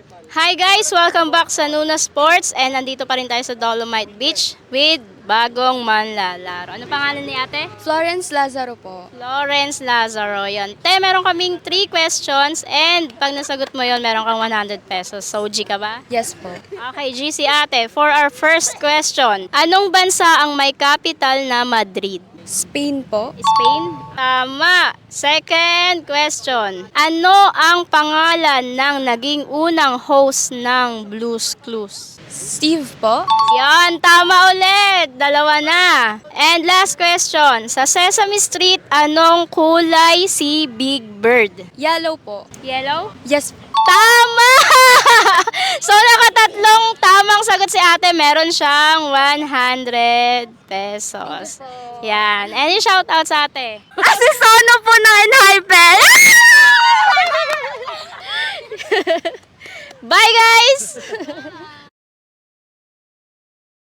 Hi guys! Welcome back sa Nuna Sports and nandito pa rin tayo sa Dolomite Beach with bagong manlalaro. Ano pangalan ni ate? Florence Lazaro po. Lawrence Lazaro. Yan. Te, meron kaming 3 questions and pag nasagot mo yon meron kang 100 pesos. So, G ka ba? Yes po. Okay, G si ate. For our first question, anong bansa ang may capital na Madrid? Spain po. Spain? Tama. Second question. Ano ang pangalan ng naging unang host ng Blue's Clues? Steve po. Yan, tama ulit. Dalawa na. And last question. Sa Sesame Street, anong kulay si Big Bird? Yellow po. Yellow? Yes. Tama! So, nakatatlong tamang sagot si ate. Meron siyang 100 pesos. Yan. Any shoutout sa ate? Si Sono po ng Enhypen. Bye, guys!